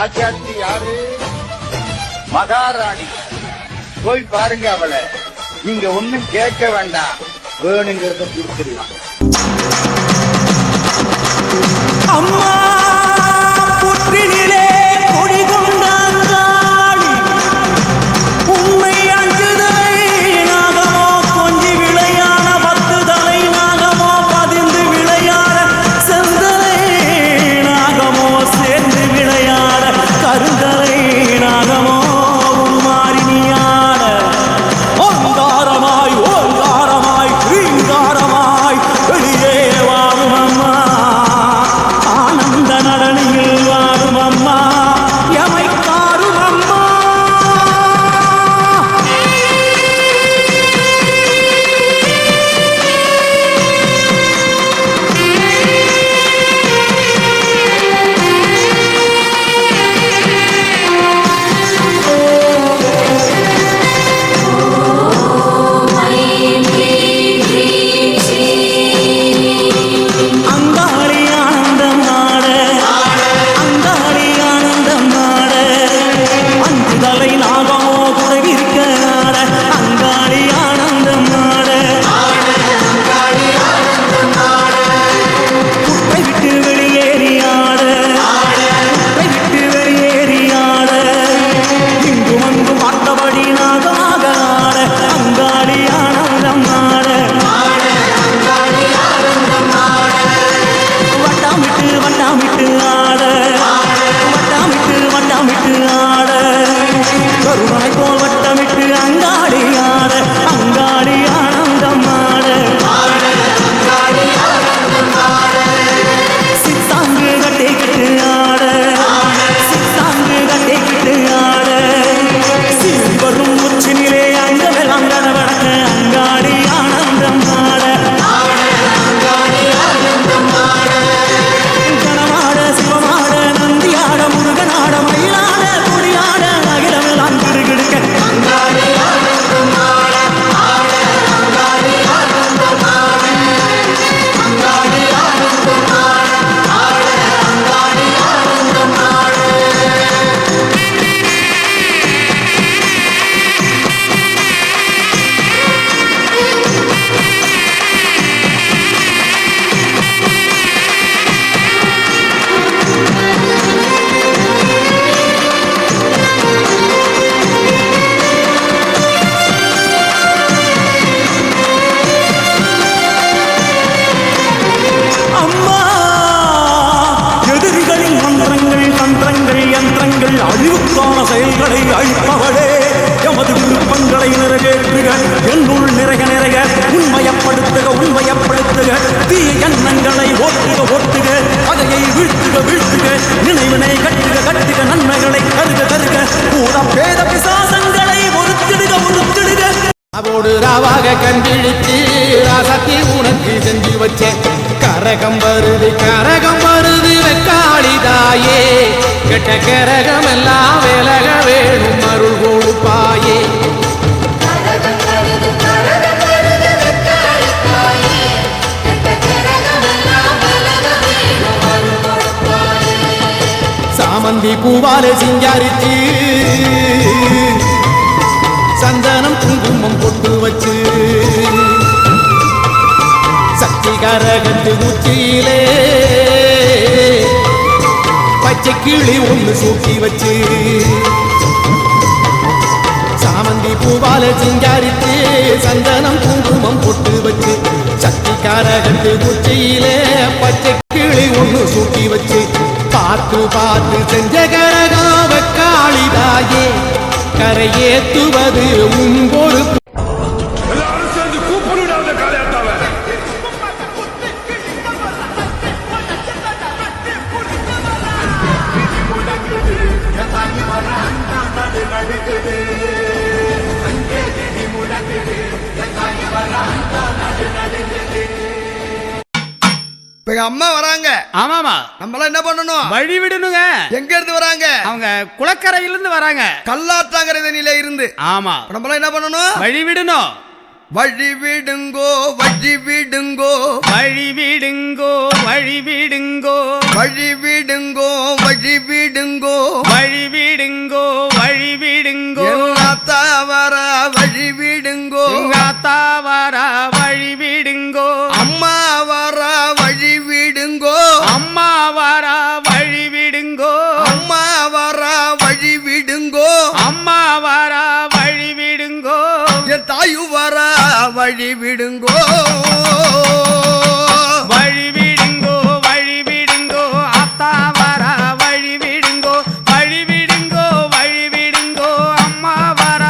ஆச்சாத்தி யாரு? மகாராணி. போய் பாருங்க அவளை. நீங்க ஒண்ணும் கேட்க வேண்டாம், வேணுங்கிறத கொடுத்துடலாம். அம்மா புற்றினிலே கொடி கொண்டாடி உண்மை அஞ்சுதலை நாகமோ கொஞ்சி விளையாட 10 தலை நாகமோ பதிந்து விளையாட செந்தலை நாகமோ சேர்ந்து விளையாட கருந்தலை நாகமோ மாறினியாட ஓங்காரமாய் ஓங்காரமாய் ரீங்காரமாய் வெளியே வாழும் அம்மா ஆனந்த நடனியில் வாழும் அம்மா எமை காரும் அம்மா. அங்காளி ஆனந்தம் ஆட அங்காளி ஆனந்தம் ஆட அஞ்சு தலை நாகமோ குறைவிருக்க ஆட அங்காளி ஆனந்தம் ஆட குட்டை விட்டு வெளியேறி ஆட குட்டை விட்டு வெளியேறி ஆட இங்கும் அங்கும் பார்த்தபடி நாகமாக ஆட அங்காளி ஆனந்தம் ஆட வட்டாமிட்டு வட்டாமிட்டு ஆட வட்டாமிட்டு வட்டாமிட்டு ஆட கருணை போல் வட்டமிட்டு அங்காடி ஆட அங்காடி ஆனந்தம் ஆட சித்தாங்கு கட்டிக்கிட்டு ஆட சித்தாங்கு கட்டிக்கிட்டு ஆட சீறி வரும் உச்சினிலே அங்கமெல்லாம் கடவடக்க அங்காடி ஆனந்தம் ஆட கணமாட சிவமாட நந்தியாட முருகனாட மயிலாட கொடியாட அகிலமெல்லாம் கிடுகிடுக்க அம்மா எதிரிகளின் மந்திரங்கள் தந்திரங்கள் யந்திரங்கள் அழிவுக்கான செயல்களை அழிப்பவளே எமது விருப்பங்களை நிறைவேற்றுக என்னுள் நிறைய நிறைய உண்மையப்படுத்துக உண்மையப்படுத்துக தீய எண்ணங்களை ஓட்டுக ஓட்டுக அதையை வீழ்த்துக வீழ்த்துக நினைவினை கட்டுக கட்டுக நன்மைகளை கருக கருக கூட பேத பிசாசங்களை ஒருத்திடுக ஒருத்திடுக அவோடு ராவாக கண்டிழித்து ராசத்தி உனக்கு செஞ்சு வச்சேன் கரகம் வருது வெக்காளிதாயே கெட்ட கரகம் எல்லாம் விலக வேணும் அருள் கொடுப்பாயே சாமந்தி பூவால சிங்காரிச்சு சந்தனம் குங்குமம் பொட்டு வச்சு சக்தி கரகத்து உச்சியிலே பச்சை கிளி ஒன்று சூட்டி வச்சு சாமந்தி பூவால சிங்காரித்து சந்தனம் குங்குமம் பொட்டு வச்சு சக்தி கரகத்து உச்சியிலே பச்சை கிளி ஒன்று சூட்டி வச்சு பார்த்து பார்த்து செஞ்ச கரகாவ காளிதாயே கரையேத்துவது உன் பொறுப்பு. எல்லாரும் சேர்ந்து கூப்பிடுடா அந்த காளியாத்தாவை. இப்ப எங்க அம்மா வராங்க. ஆமாமா, நம்மளாம் என்ன பண்ணணும்? வழி விடணுங்க. எங்க இருந்து வராங்க? அவங்க குளக்கரையில இருந்து வராங்க. கல்லாத்தாங்கரை தண்ணியில இருந்து. ஆமா, நம்மளாம் என்ன பண்ணணும்? வழி விடணும். வழி விடுங்கோ வழி விடுங்கோ வழி விடுங்கோ வழி விடுங்கோ வழி விடுங்கோ வழி விடுங்கோ வழி விடுங்கோ வழி விடுங்கோ தவற வழி விடுங்கோ தாவர வழி விடுங்கோ அம்மா வர வழி விடுங்கோ அம்மா வர வழி விடுங்கோ அம்மா வர வழி விடுங்கோ அம்மா வர வழி விடுங்கோ என் தாயு வர வழி விடுங்கோ வழி விடுங்கோ வழி விடுங்கோ அத்தா வர வழி விடுங்கோ வழி விடுங்கோ வழி விடுங்கோ அம்மா வர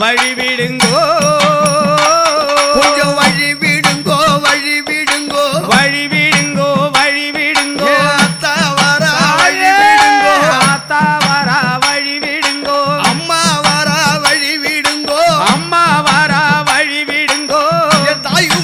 வழி விடுங்கோ கொஞ்சம் வழி விடுங்கோ வழி விடுங்கோ வழி விடுங்கோ வழி விடுங்கோ அத்தா வர வழி விடுங்கோ அத்தா வர வழி விடுங்கோ அம்மா வர வழி விடுங்கோ அம்மா வர வழி விடுங்கோ என் தாயு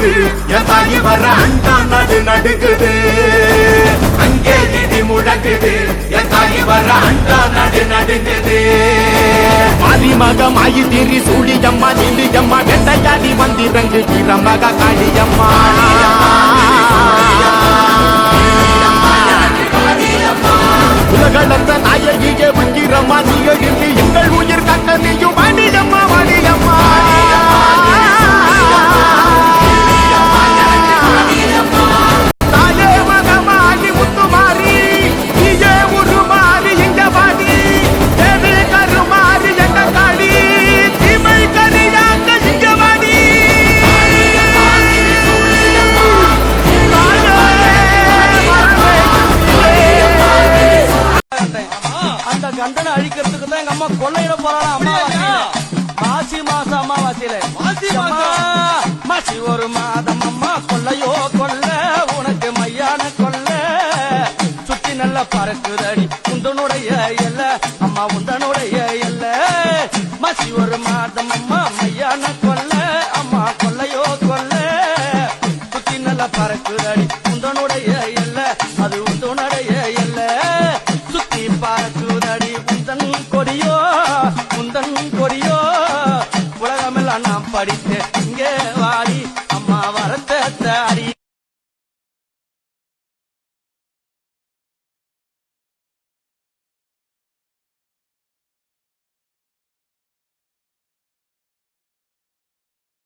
நடுங்குது என் தாயி வர அண்டா நடுங்குது அங்கே இடி முழங்குது என் தாயி வர அண்டா நடுங்குது மாரிமக மாயி திரி சூழியம்மா நிலியம்மா வெட்டையாடி வந்திரங்கு கிரமக காளியம்மா உலகளந்த நாயகியே உக்கிரம்மா நீ எழுந்து எங்கள் உயிர் கட்ட நீயும் வாணியம்மா வாணியம்மா தாயே மகமாகி முத்துமாரி நீயே உருமாறி இங்க வாடி தேவி கருமாறி எங்க காடி தீமை கரியாங்க இங்க வாடி அந்த கண்டனை அழிக்கிறதுக்கு தான் எங்க அம்மா கொள்ளையிட போறாளா அம்மாவாசையில மாசி மாசம் அம்மாவாசையில மாசி ஒரு மாதம் அம்மா கொள்ளையோ கொல்ல உனக்கு மையான கொல்ல சுத்தி நல்ல பறக்குதடி உந்தனுடைய